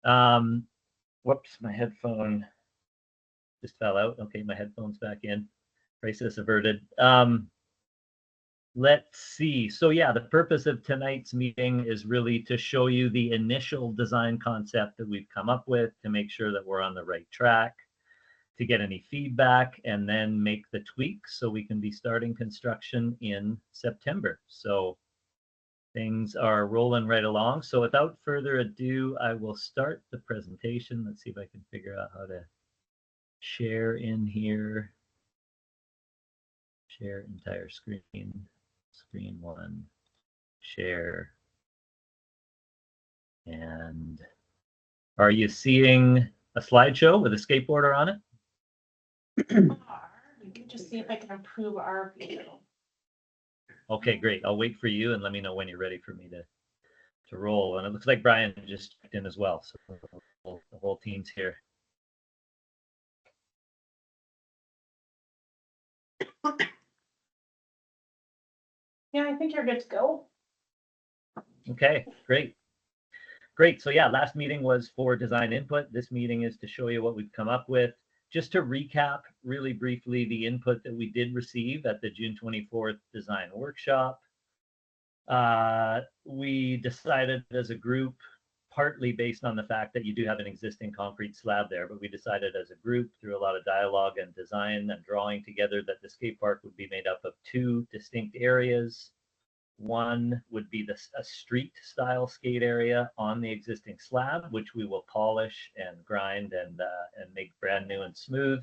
Whoops, my headphone just fell out. Okay, my headphone's back in. Crisis averted. Let's see. So yeah, the purpose of tonight's meeting is really to show you the initial design concept that we've come up with to make sure that we're on the right track, to get any feedback, and then make the tweaks so we can be starting construction in September. So things are rolling right along. So without further ado, I will start the presentation. Let's see if I can figure out how to share in here. Share entire screen. Screen one. Share. And are you seeing a slideshow with a skateboarder on it? We can just see if I can improve our view. Okay, great. I'll wait for you and let me know when you're ready for me to roll. And it looks like Brian just checked in as well. So the whole team's here. Yeah, I think you're good to go. Okay, great. Great. So yeah, last meeting was for design input. This meeting is to show you what we've come up with. Just to recap really briefly the input that we did receive at the June 24th design workshop. We decided as a group, partly based on the fact that you do have an existing concrete slab there, but we decided as a group through a lot of dialogue and design and drawing together that the skate park would be made up of two distinct areas. One would be a street style skate area on the existing slab, which we will polish and grind and make brand new and smooth.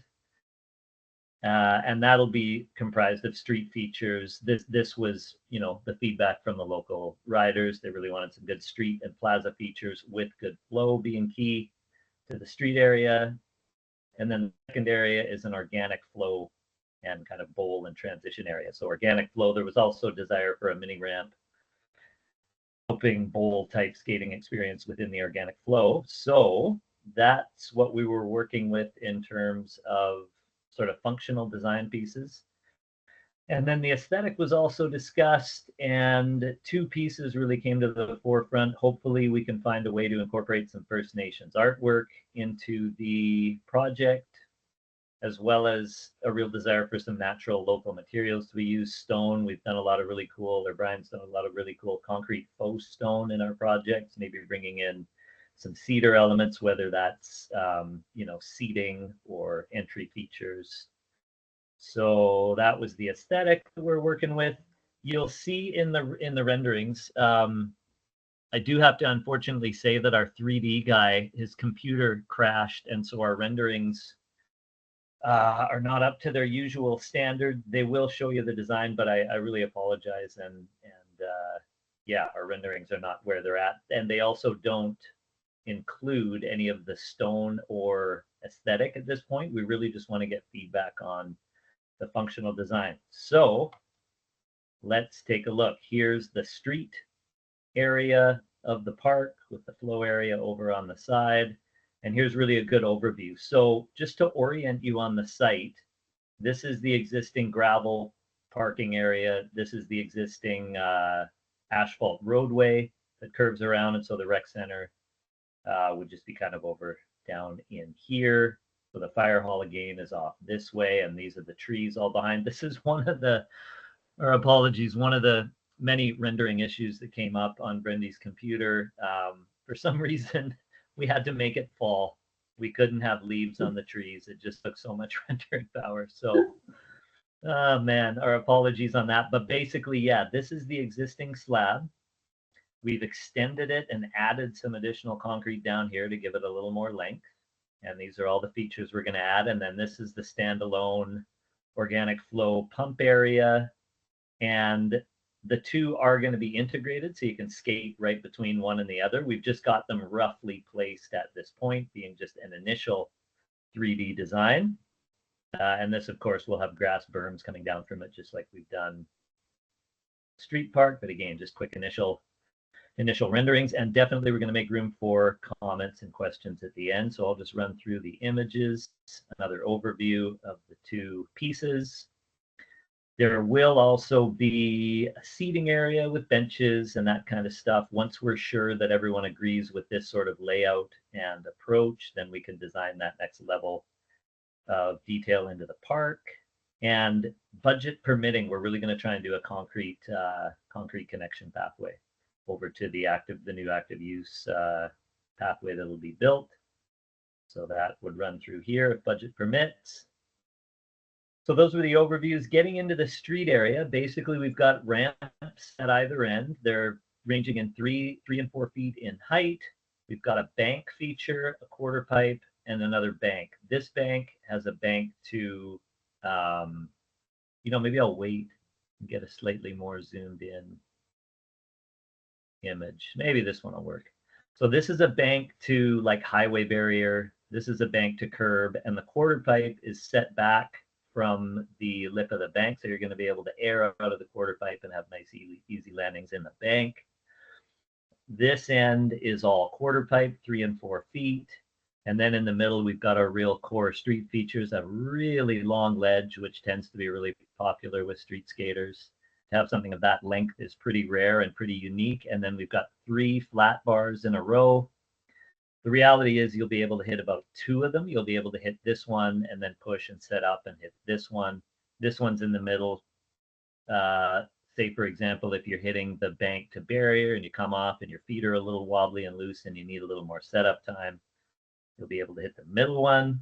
And that'll be comprised of street features. This was, you know, the feedback from the local riders. They really wanted some good street and plaza features with good flow being key to the street area. And then the second area is an organic flow and kind of bowl and transition area. So organic flow, there was also desire for a mini ramp, helping bowl type skating experience within the organic flow. So that's what we were working with in terms of sort of functional design pieces. And then the aesthetic was also discussed, and two pieces really came to the forefront. Hopefully we can find a way to incorporate some First Nations artwork into the project, as well as a real desire for some natural local materials. We use stone. We've done a lot of really cool, or Brian's done a lot of really cool concrete faux stone in our projects, maybe bringing in some cedar elements, whether that's, you know, seating or entry features. So that was the aesthetic that we're working with. You'll see in the renderings, I do have to unfortunately say that our 3D guy, his computer crashed, and so our renderings are not up to their usual standard. They will show you the design, but I really apologize. And yeah, our renderings are not where they're at. And they also don't include any of the stone or aesthetic at this point. We really just want to get feedback on the functional design. So let's take a look. Here's the street area of the park with the flow area over on the side. And here's really a good overview. So just to orient you on the site, this is the existing gravel parking area. This is the existing asphalt roadway that curves around. And so the rec center would just be kind of over down in here. So the fire hall again is off this way, and these are the trees all behind. This is one of the, or apologies, one of the many rendering issues that came up on Brendy's computer. For some reason, we had to make it fall. We couldn't have leaves on the trees. It just took so much rendering power. So, oh man, our apologies on that. But basically, yeah, this is the existing slab. We've extended it and added some additional concrete down here to give it a little more length. And these are all the features we're going to add. And then this is the standalone organic flow pump area. And the two are going to be integrated, so you can skate right between one and the other. We've just got them roughly placed at this point, being just an initial 3D design. And this, of course, will have grass berms coming down from it, just like we've done Street Park. But again, just quick initial renderings, and definitely we're going to make room for comments and questions at the end. So I'll just run through the images, another overview of the two pieces. There will also be a seating area with benches and that kind of stuff. Once we're sure that everyone agrees with this sort of layout and approach, then we can design that next level of detail into the park. And budget permitting, we're really going to try and do a concrete connection pathway over to the new active use pathway that will be built. So that would run through here if budget permits. So those were the overviews. Getting into the street area, basically we've got ramps at either end. They're ranging in 3 and 4 feet in height. We've got a bank feature, a quarter pipe, and another bank. This bank has a bank to, maybe I'll wait and get a slightly more zoomed in image. Maybe this one will work. So this is a bank to like highway barrier. This is a bank to curb, and the quarter pipe is set back from the lip of the bank. So you're going to be able to air out of the quarter pipe and have nice, easy landings in the bank. This end is all quarter pipe, 3 and 4 feet. And then in the middle, we've got our real core street features, a really long ledge, which tends to be really popular with street skaters. To have something of that length is pretty rare and pretty unique. And then we've got 3 flat bars in a row. The reality is you'll be able to hit about 2 of them. You'll be able to hit this one and then push and set up and hit this one. This one's in the middle. Say, for example, if you're hitting the bank to barrier and you come off and your feet are a little wobbly and loose and you need a little more setup time, you'll be able to hit the middle one.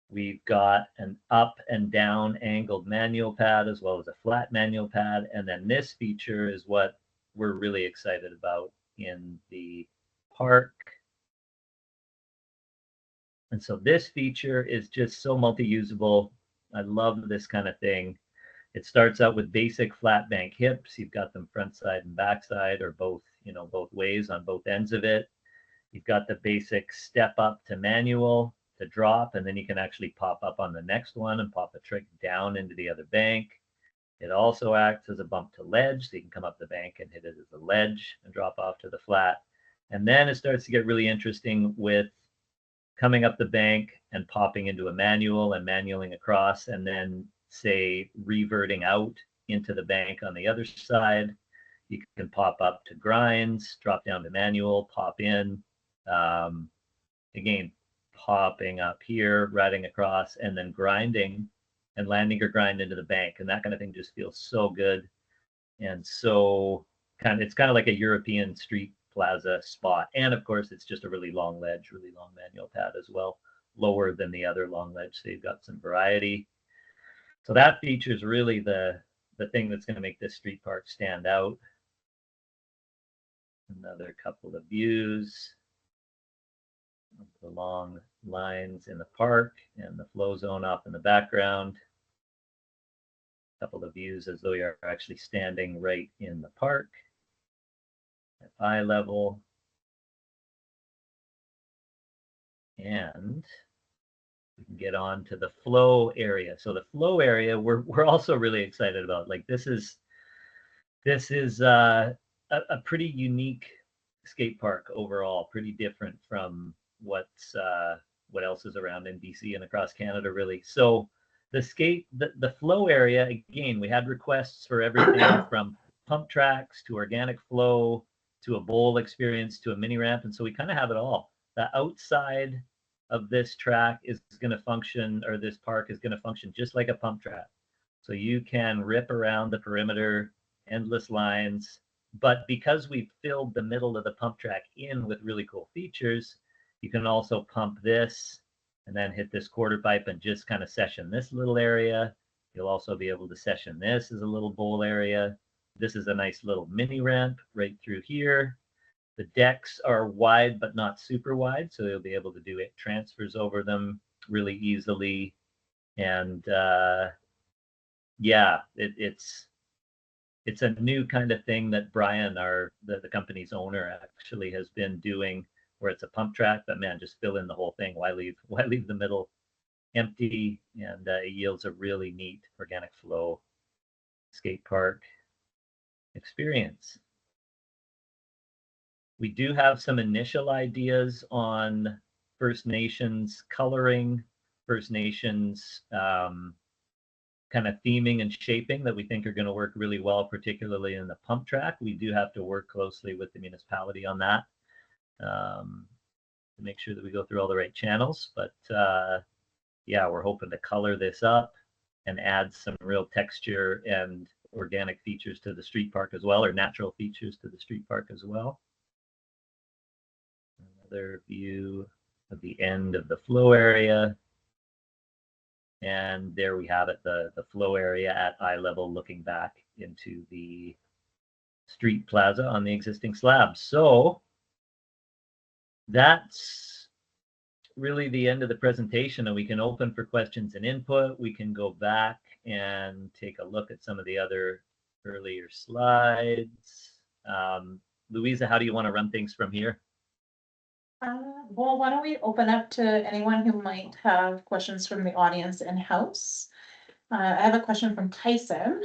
We've got an up and down angled manual pad as well as a flat manual pad. And then this feature is what we're really excited about in the park. And so this feature is just so multi-usable. I love this kind of thing. It starts out with basic flat bank hips. You've got them front side and back side, or both, both ways on both ends of it. You've got the basic step up to manual to drop, and then you can actually pop up on the next one and pop a trick down into the other bank. It also acts as a bump to ledge, so you can come up the bank and hit it as a ledge and drop off to the flat. And then it starts to get really interesting with coming up the bank and popping into a manual and manualing across, and then say reverting out into the bank on the other side. You can pop up to grinds, drop down to manual, pop in. Again, popping up here, riding across, and then grinding and landing your grind into the bank. And that kind of thing just feels so good. And so it's kind of like a European street plaza spot. And of course, it's just a really long ledge, really long manual pad as well, lower than the other long ledge. So you've got some variety. So that feature is really the thing that's going to make this street park stand out. Another couple of views of the long lines in the park and the flow zone off in the background. A couple of views as though you're actually standing right in the park at eye level. And we can get on to the flow area. So the flow area, we're also really excited about. Like this is a pretty unique skate park overall, pretty different from what else is around in BC and across Canada, really. So the flow area, again, we had requests for everything from pump tracks to organic flow to a bowl experience to a mini ramp, and so we kind of have it all. The outside of this track is going to function, or this park is going to function just like a pump track. So you can rip around the perimeter, endless lines, but because we filled the middle of the pump track in with really cool features, you can also pump this and then hit this quarter pipe and just kind of session this little area. You'll also be able to session this as a little bowl area. This is a nice little mini ramp right through here. The decks are wide, but not super wide, so you'll be able to do it transfers over them really easily. And yeah, it's a new kind of thing that Brian, the company's owner, actually has been doing, where it's a pump track, but man, just fill in the whole thing. Why leave the middle empty? And it yields a really neat organic flow skate park experience. We do have some initial ideas on First Nations coloring, First Nations kind of theming and shaping that we think are going to work really well, particularly in the pump track. We do have to work closely with the municipality on that to make sure that we go through all the right channels. But yeah, we're hoping to color this up and add some real texture and organic features to the street park as well, or natural features to the street park as well. Another view of the end of the flow area. And there we have it, the flow area at eye level looking back into the street plaza on the existing slab. So that's really the end of the presentation, and we can open for questions and input. We can go back and take a look at some of the other earlier slides. Louisa, how do you want to run things from here? Well, why don't we open up to anyone who might have questions from the audience in-house? I have a question from Tyson.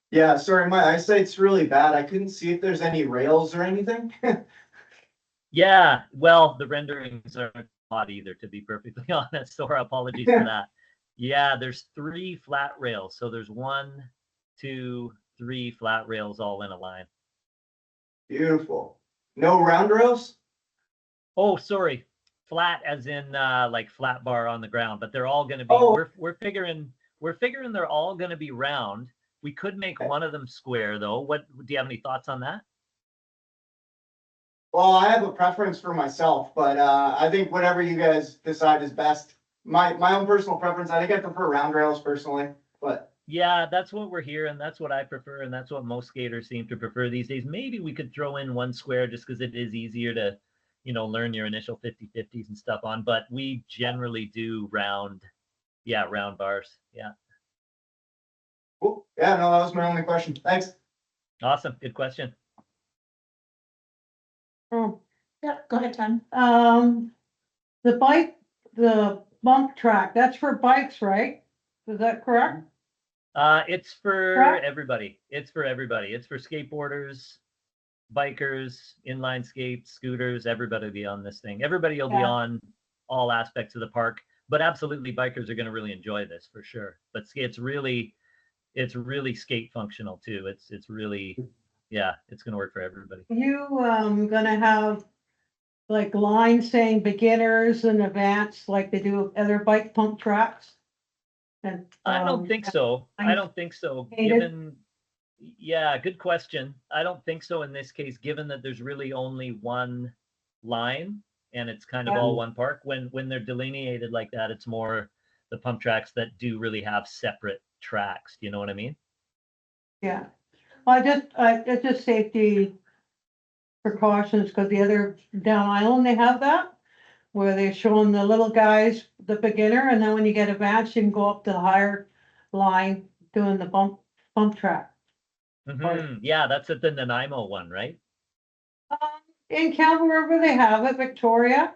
Yeah, sorry, my eyesight's really bad. I couldn't see if there's any rails or anything. Yeah, well, the renderings aren't hot either, to be perfectly honest, so our apologies for that. Yeah, there's 3 flat rails. So there's 1, 2, 3 flat rails all in a line. Beautiful. No round rails? Oh, sorry. Flat as in like flat bar on the ground, but they're all going to be, we're figuring they're all going to be round. We could make one of them square though. What, do you have any thoughts on that? Well, I have a preference for myself, but I think whatever you guys decide is best. My own personal preference, I think I prefer round rails personally, but yeah, that's what we're hearing. That's what I prefer, and that's what most skaters seem to prefer these days. Maybe we could throw in one square just because it is easier to, you know, learn your initial 50/50s and stuff on, but we generally do round bars. Yeah. cool. Yeah, no, that was my only question. Thanks. Awesome. Good question. Oh, yeah, go ahead, Tom. The bump track, that's for bikes, right? Is that correct? It's for Correct. everybody. It's for everybody. It's for skateboarders, bikers, inline skates, scooters. Everybody will be on this thing. Everybody will be on all aspects of the park. But absolutely, bikers are going to really enjoy this for sure. But it's really skate functional too. It's really, yeah, it's going to work for everybody. You gonna have like lines saying beginners and advanced like they do with other bike pump tracks? And I don't think so. I don't think so. Given, yeah, good question. I don't think so in this case, given that there's really only one line and it's kind of all one park. When they're delineated like that, it's more the pump tracks that do really have separate tracks. You know what I mean? Yeah, it's just safety precautions, because the other down island, they have that, where they're showing the little guys, the beginner, and then when you get advanced, you can go up to the higher line doing the bump track. Yeah, that's at the Nanaimo one, right? In Campbell River, they have it, Victoria.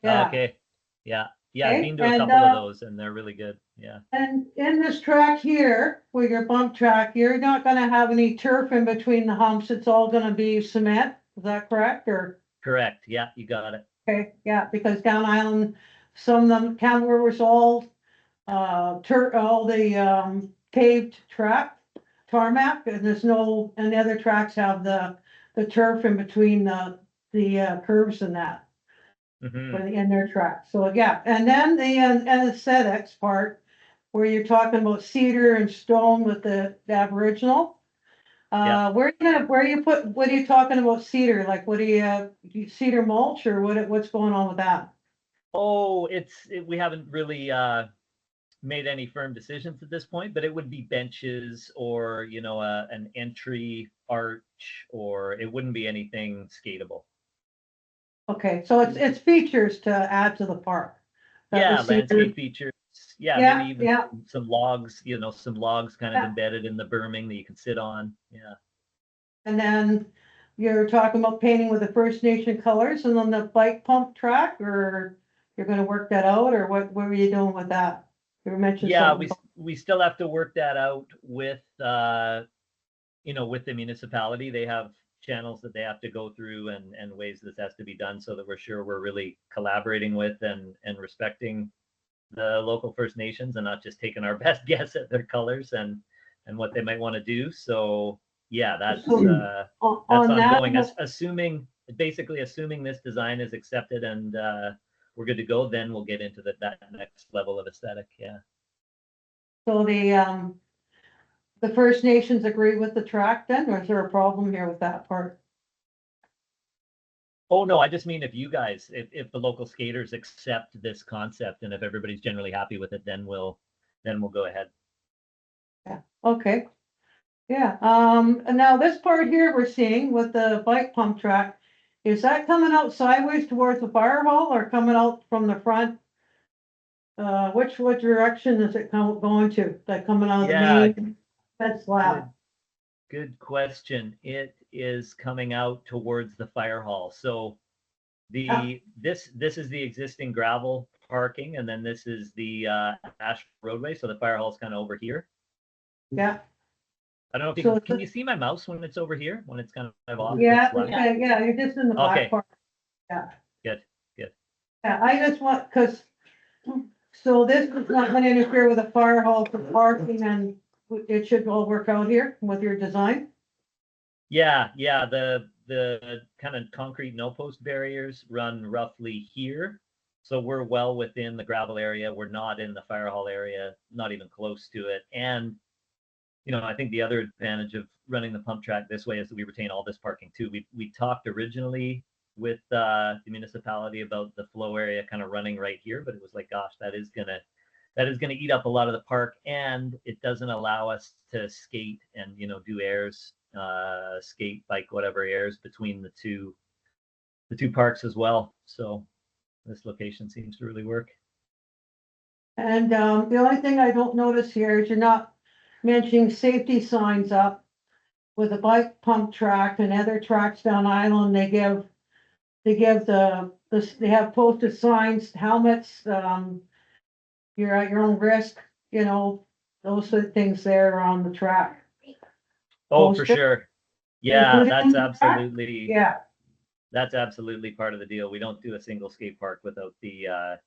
Yeah. Okay. Yeah. Yeah, Okay, I've been to a couple of those and they're really good. Yeah. And in this track here, with your bump track, you're not gonna have any turf in between the humps. It's all gonna be cement. Is that correct, or? Correct. Yeah, you got it. Okay, yeah, because down island, some of them, Campbell River's all paved track, tarmac, and there's no, and the other tracks have the turf in between the curves and that. In their track. So yeah, and then the aesthetics part, where you're talking about cedar and stone with the Aboriginal. What are you talking about cedar? Like, what do you cedar mulch, or what's going on with that? Oh, we haven't really made any firm decisions at this point, but it would be benches or, you know, an entry arch, or it wouldn't be anything skatable. Okay, so it's features to add to the park. Yeah, landscape features. Yeah, maybe even some logs, you know, some logs kind of embedded in the berming that you can sit on. Yeah. And then you're talking about painting with the First Nation colors and on the bike pump track, or you're gonna work that out, or what were you doing with that? You mentioned something. we still have to work that out with you know, with the municipality. They have channels that they have to go through and ways this has to be done, so that we're sure we're really collaborating with and respecting the local First Nations and not just taking our best guess at their colors and what they might want to do. So yeah, that's ongoing. Assuming this design is accepted and we're good to go, then we'll get into that next level of aesthetic. Yeah. So the First Nations agree with the track then, or is there a problem here with that part? Oh, no, I just mean if you guys, if the local skaters accept this concept and if everybody's generally happy with it, then we'll go ahead. Yeah, okay. Yeah, and now this part here we're seeing with the bike pump track, is that coming out sideways towards the fire hall or coming out from the front? What direction is it going to? Like coming out of the main fence slab? Good question. It is coming out towards the fire hall. So this is the existing gravel parking, and then this is the ash roadway. So the fire hall is kind of over here. Yeah. I don't know if you can you see my mouse when it's over here, when it's kind of off? Yeah, yeah, you're just in the black part. Yeah. Good. Yeah, I just want, so this is not gonna interfere with the fire hall for parking, and it should all work out here with your design? Yeah, the kind of concrete no post barriers run roughly here. So we're well within the gravel area. We're not in the fire hall area, not even close to it. And, I think the other advantage of running the pump track this way is that we retain all this parking too. We talked originally with the municipality about the flow area kind of running right here, but it was like, gosh, that is gonna eat up a lot of the park, and it doesn't allow us to skate and do airs, skate, bike, whatever airs between the two parks as well. So this location seems to really work. And the only thing I don't notice here is you're not mentioning safety signs up with the bike pump track and other tracks down Island. They have posted signs, helmets, you're at your own risk, those sort of things there on the track. Oh, for sure. Yeah, that's absolutely. Yeah. That's absolutely part of the deal. We don't do a single skate park without the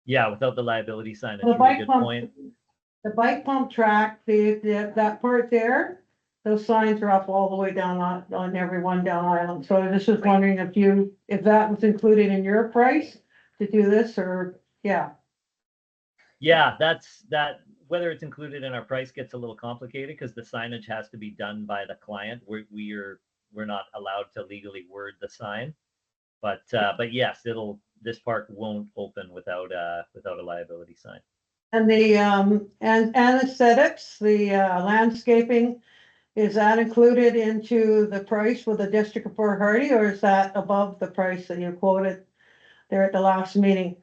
liability sign. That's a really good point. The bike pump track, that part there, those signs are up all the way down on every one down Island. So I was just wondering if that was included in your price to do this, or, yeah. Yeah, that whether it's included in our price gets a little complicated because the signage has to be done by the client. We're not allowed to legally word the sign, but yes, this park won't open without a liability sign. And the and aesthetics, the landscaping, is that included into the price with the District of Port Hardy, or is that above the price that you quoted there at the last meeting?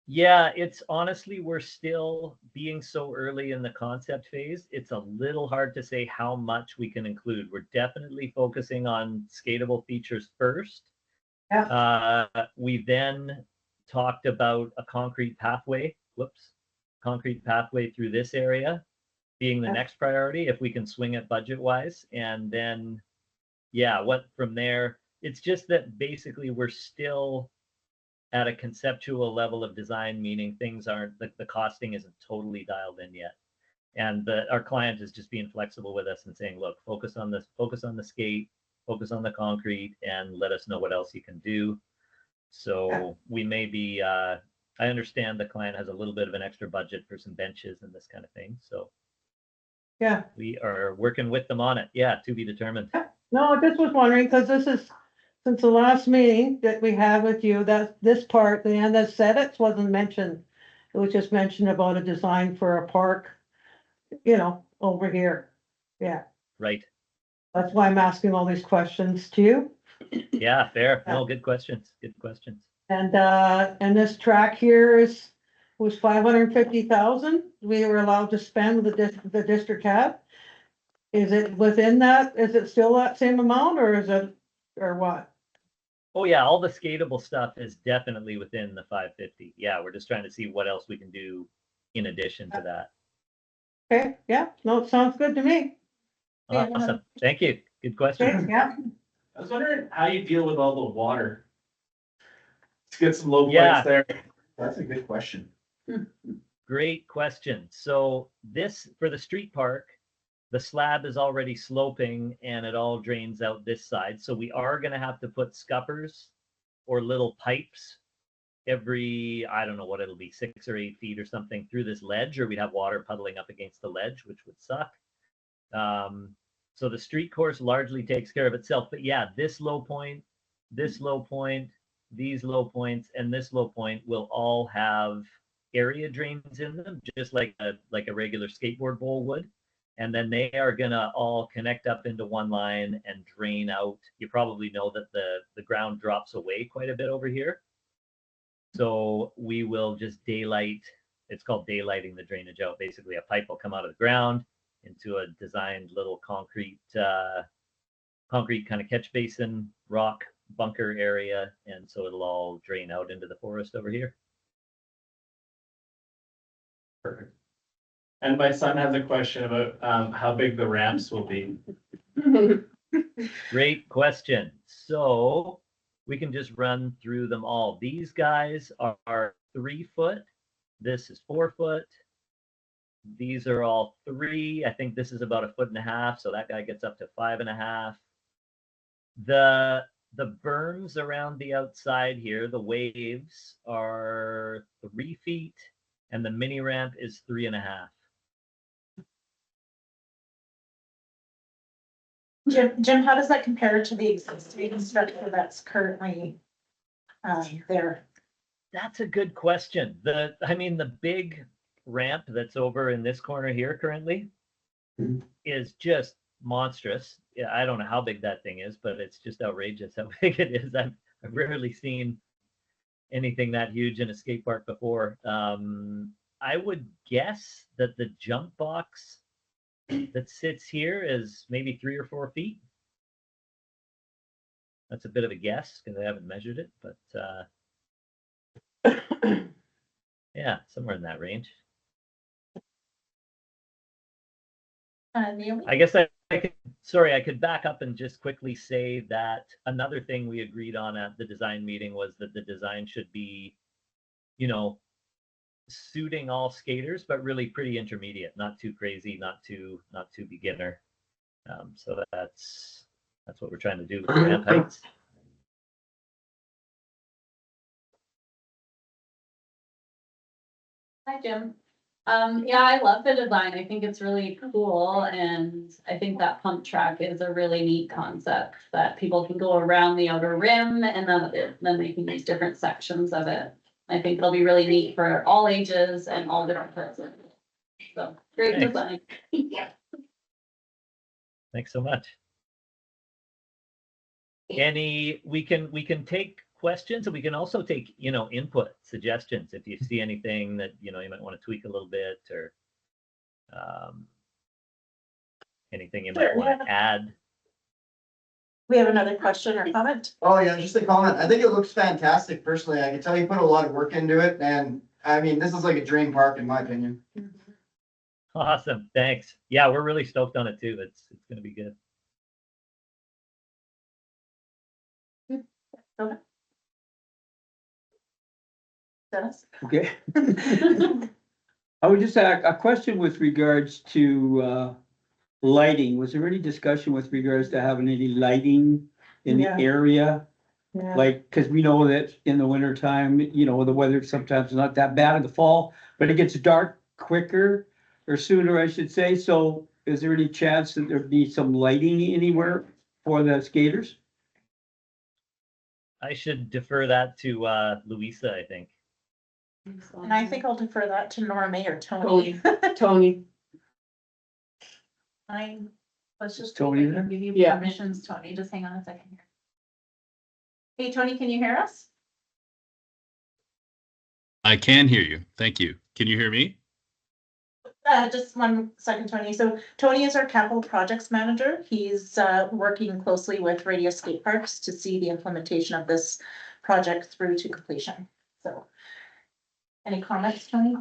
Yeah, it's honestly, we're still being so early in the concept phase. It's a little hard to say how much we can include. We're definitely focusing on skatable features first. Yeah. We then talked about a concrete pathway through this area being the next priority if we can swing it budget wise. And then, what from there, it's just that basically we're still at a conceptual level of design, meaning things aren't, the costing isn't totally dialed in yet. And our client is just being flexible with us and saying, look, focus on the skate, focus on the concrete, and let us know what else you can do. So we may be, I understand the client has a little bit of an extra budget for some benches and this kind of thing. So we are working with them on it. Yeah, to be determined. No, I just was wondering, because this is, since the last meeting that we had with you, that this part, the aesthetics wasn't mentioned. It was just mentioned about a design for a park, over here. Yeah. Right. That's why I'm asking all these questions to you. Yeah, fair. No, good questions. Good questions. And this track here was 550,000 we were allowed to spend with the district had. Is it within that? Is it still that same amount, or is it, or what? Oh yeah, all the skatable stuff is definitely within the 550. Yeah, we're just trying to see what else we can do in addition to that. Okay, yeah, no, it sounds good to me. Awesome. Thank you. Good question. Okay, yeah. I was wondering how you deal with all the water. Let's get some low Yeah. points there. That's a good question. Great question. So this, for the street park, the slab is already sloping and it all drains out this side. So we are going to have to put scuppers or little pipes every, I don't know what it'll be, 6 or 8 feet or something through this ledge, or we'd have water puddling up against the ledge, which would suck. So the street course largely takes care of itself. But yeah, this low point, this low point, these low points, and this low point will all have area drains in them, just like a regular skateboard bowl would. And then they are gonna all connect up into one line and drain out. You probably know that the ground drops away quite a bit over here. So we will just daylight, it's called daylighting the drainage out. Basically, a pipe will come out of the ground into a designed little concrete kind of catch basin, rock bunker area. And so it'll all drain out into the forest over here. Perfect. And my son has a question about how big the ramps will be. Great question. So we can just run through them all. These guys are 3 foot. This is 4 foot. These are all 3. I think this is about 1.5 feet. So that guy gets up to 5.5. The berms around the outside here, the waves are 3 feet, and the mini ramp is 3.5. Jim, how does that compare to the existing structure that's currently there? That's a good question. The big ramp that's over in this corner here currently is just monstrous. Yeah, I don't know how big that thing is, but it's just outrageous how big it is. I've rarely seen anything that huge in a skate park before. I would guess that the jump box that sits here is maybe 3 or 4 feet. That's a bit of a guess because I haven't measured it, but yeah, somewhere in that range. Naomi? I guess I could back up and just quickly say that another thing we agreed on at the design meeting was that the design should be, suiting all skaters, but really pretty intermediate, not too crazy, not too beginner. So that's what we're trying to do with the ramp heights. Hi, Jim. Yeah, I love the design. I think it's really cool. And I think that pump track is a really neat concept that people can go around the outer rim and then they can use different sections of it. I think it'll be really neat for all ages and all different persons. So great Thanks. design. Thanks so much. We can take questions, and we can also take input, suggestions if you see anything that you might want to tweak a little bit, or anything you might want to add. We have another question or comment? Oh, yeah, just a comment. I think it looks fantastic personally. I can tell you put a lot of work into it, and I mean, this is like a dream park in my opinion. Awesome, thanks. Yeah, we're really stoked on it too. It's going to be good. Okay. Dennis? Okay. I would just ask a question with regards to lighting. Was there any discussion with regards to having any lighting in the Yeah. area? Yeah. Like, cause we know that in the winter time, the weather sometimes is not that bad in the fall, but it gets dark quicker or sooner, I should say. So is there any chance that there'd be some lighting anywhere for the skaters? I should defer that to Louisa, I think. And I think I'll defer that to Norma or Tony. Tony. Let's just Tony there? give you Yeah. permissions, Tony. Just hang on a second here. Hey, Tony, can you hear us? I can hear you. Thank you. Can you hear me? Just 1 second, Tony. So Tony is our capital projects manager. He's working closely with Radio Skateparks to see the implementation of this project through to completion. So, any comments, Tony?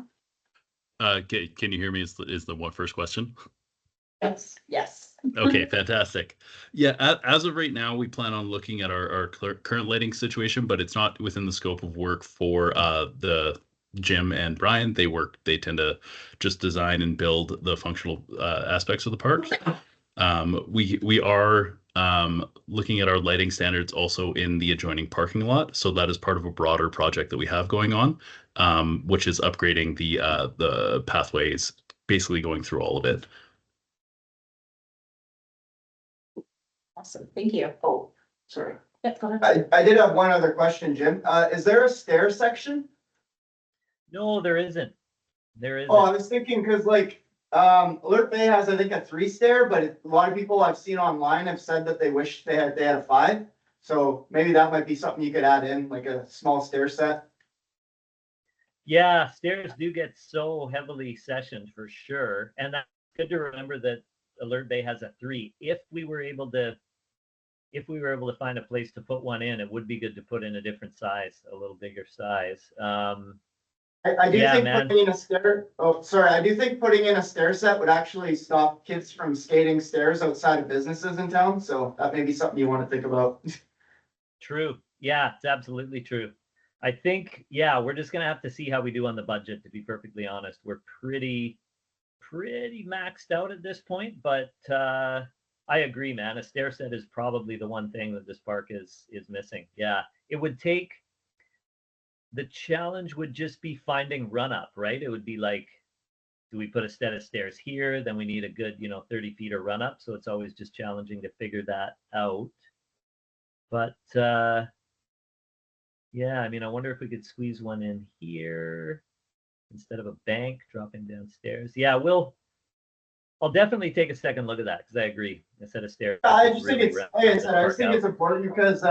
Can you hear me? Is the first question? Yes. Yes. Okay, fantastic. Yeah, as of right now, we plan on looking at our current lighting situation, but it's not within the scope of work for the Jim and Brian, they tend to just design and build the functional aspects of the park. We are looking at our lighting standards also in the adjoining parking lot. So that is part of a broader project that we have going on, which is upgrading the pathways, basically going through all of it. Awesome, thank you. Oh, sorry. Yeah, go ahead. I did have one other question, Jim. Is there a stair section? No, there isn't. There isn't. Oh, I was thinking, cause like, Alert Bay has, I think, a 3-stair, but a lot of people I've seen online have said that they wish they had a 5. So maybe that might be something you could add in, like a small stair set. Yeah, stairs do get so heavily sessioned for sure. And that's good to remember that Alert Bay has a 3. If we were able to find a place to put one in, it would be good to put in a different size, a little bigger size. I do Yeah, think man. putting in a stair, I do think putting in a stair set would actually stop kids from skating stairs outside of businesses in town. So that may be something you want to think about. True. Yeah, it's absolutely true. I think, yeah, we're just gonna have to see how we do on the budget, to be perfectly honest. We're pretty maxed out at this point, but I agree, man. A stair set is probably the one thing that this park is missing. Yeah. It would take, the challenge would just be finding run up, right? It would be like, do we put a set of stairs here? Then we need a good, 30 feet of run up. So it's always just challenging to figure that out. But yeah, I mean, I wonder if we could squeeze one in here instead of a bank dropping downstairs. Yeah, I'll definitely take a second look at that because I agree. A set of stairs. I just think it's, like I said, I just think it's important because,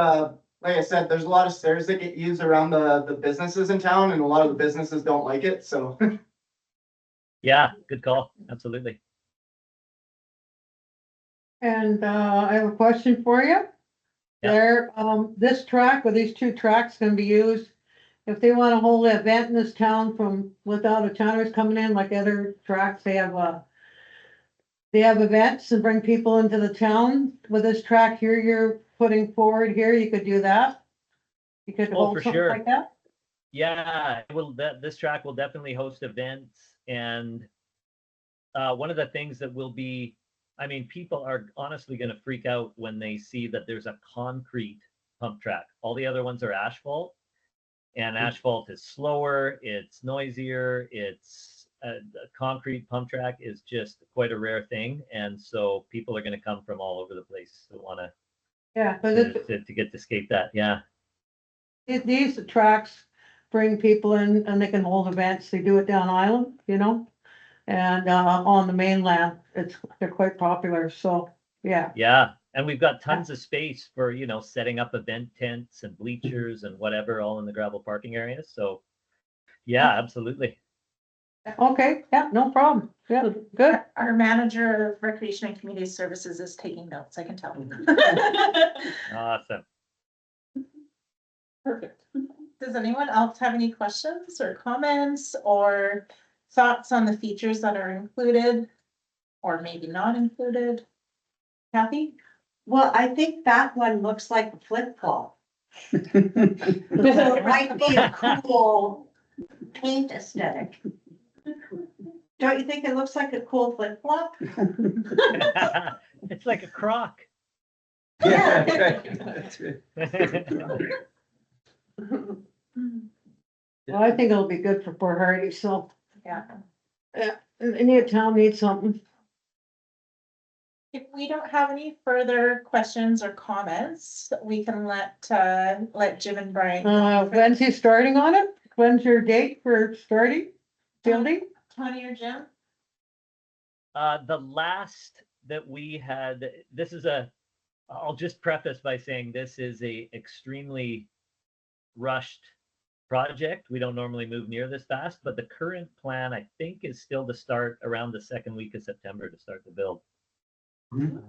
like I said, there's a lot of stairs that get used around the businesses in town, and a lot of the businesses don't like it. So Yeah, good call. Absolutely. And I have a question for you. Yeah. There, this track or these 2 tracks can be used if they want to hold an event in this town from without a towners coming in like other tracks. They have events and bring people into the town. With this track here, you're putting forward here, you could do that. You could Oh, hold for something sure. like that. Yeah, this track will definitely host events. And one of the things that will be, I mean, people are honestly going to freak out when they see that there's a concrete pump track. All the other ones are asphalt, and asphalt is slower, it's noisier, it's a concrete pump track is just quite a rare thing. And so people are going to come from all over the place to want to get to skate that. Yeah. These tracks bring people in and they can hold events. They do it down island, and on the mainland, they're quite popular. So yeah. Yeah. And we've got tons of space for, setting up event tents and bleachers and whatever, all in the gravel parking areas. So yeah, absolutely. Okay, yeah, no problem. Yeah, good. Our manager of recreation and community services is taking notes, I can tell. Awesome. Perfect. Does anyone else have any questions or comments or thoughts on the features that are included or maybe not included? Kathy? Well, I think that one looks like a flip flop. So it might be a cool paint aesthetic. Don't you think it looks like a cool flip flop? It's like a crock. Yeah, that's right. Well, I think it'll be good for Port Hardy, so. Yeah. Any town needs something. If we don't have any further questions or comments, we can let Jim and Brian. When's he starting on it? When's your date for starting? Building? Tony or Jim? The last that we had, I'll just preface by saying this is a extremely rushed project. We don't normally move near this fast, but the current plan, I think, is still to start around the second week of September to start the build. And,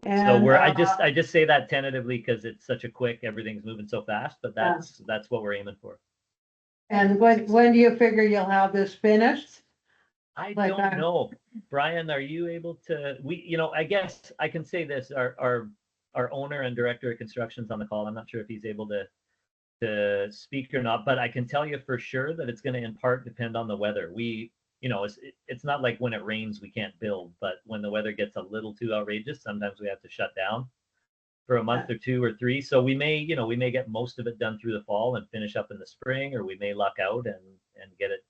So I just say that tentatively because it's such a quick, everything's moving so fast, but that's what we're aiming for. And when do you figure you'll have this finished? I Like, don't know. Brian, are you able to, I guess I can say this, our owner and director of construction's on the call. I'm not sure if he's able to to speak or not, but I can tell you for sure that it's going to in part depend on the weather. It's not like when it rains we can't build, but when the weather gets a little too outrageous, sometimes we have to shut down for a month or 2 or 3. So we may get most of it done through the fall and finish up in the spring, or we may luck out and get it,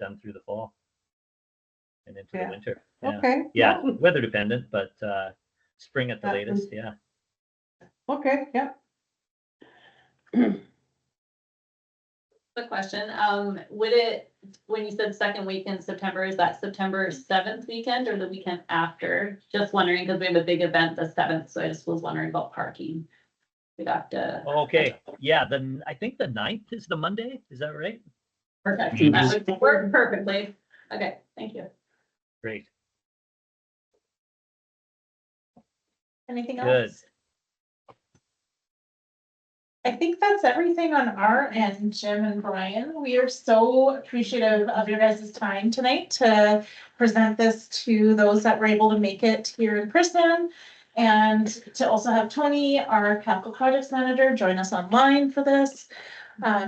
done through the fall and into the winter. Yeah. Okay. Yeah, weather dependent, but spring at the That latest. was- Yeah. Okay, yeah. Quick question, when you said second week in September, is that September 7th weekend or the weekend after? Just wondering, because we have a big event the 7th, so I just was wondering about parking. We'd have to. Okay. Yeah. Then I think the 9th is the Monday. Is that right? Perfect, Mhm. that would work perfectly. Okay, thank you. Great. Anything Good. else? I think that's everything on our end, Jim and Brian. We are so appreciative of your guys' time tonight to present this to those that were able to make it here in person. And to also have Tony, our capital projects manager, join us online for this.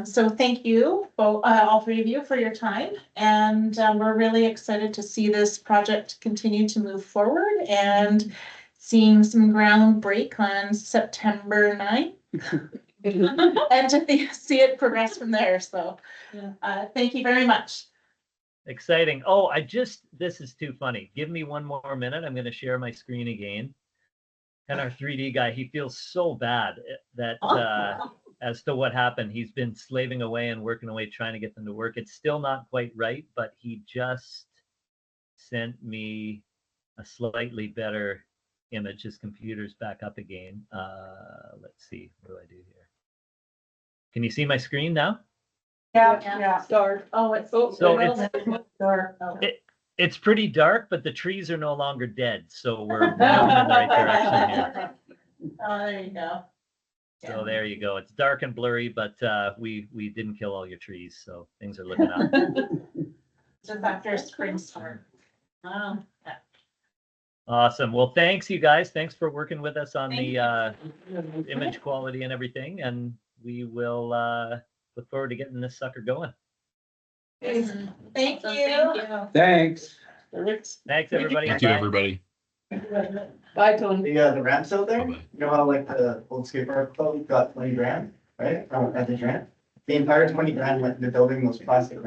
So thank you, all three of you, for your time. And we're really excited to see this project continue to move forward and seeing some ground break on September 9th. And to see it progress from there. So thank you very much. Exciting. Oh, this is too funny. Give me one more minute. I'm going to share my screen again. And our 3D guy, he feels so bad that as to what happened. He's been slaving away and working away trying to get them to work. It's still not quite right, but he just sent me a slightly better image. His computer's back up again. Let's see. What do I do here? Can you see my screen now? Yeah. Dark. Oh, it's So Dark. it's pretty dark, but the trees are no longer dead. So we're moving in the right direction here. Oh, there you go. So there you go. It's dark and blurry, but we didn't kill all your trees, so things are looking up. Just after a spring storm. Wow. Awesome. Well, thanks you guys. Thanks for working with us on Thank the image quality and everything. And we will look forward to getting this sucker going. Thank So you. Thanks. Thanks, everybody. Thank you, Bye. everybody. Bye, Tony. The ramps out there, Bye-bye. you know how like the old Skatepark club got 20 grand, right? At the grant. The entire 20 grand went into building those plastic ramps.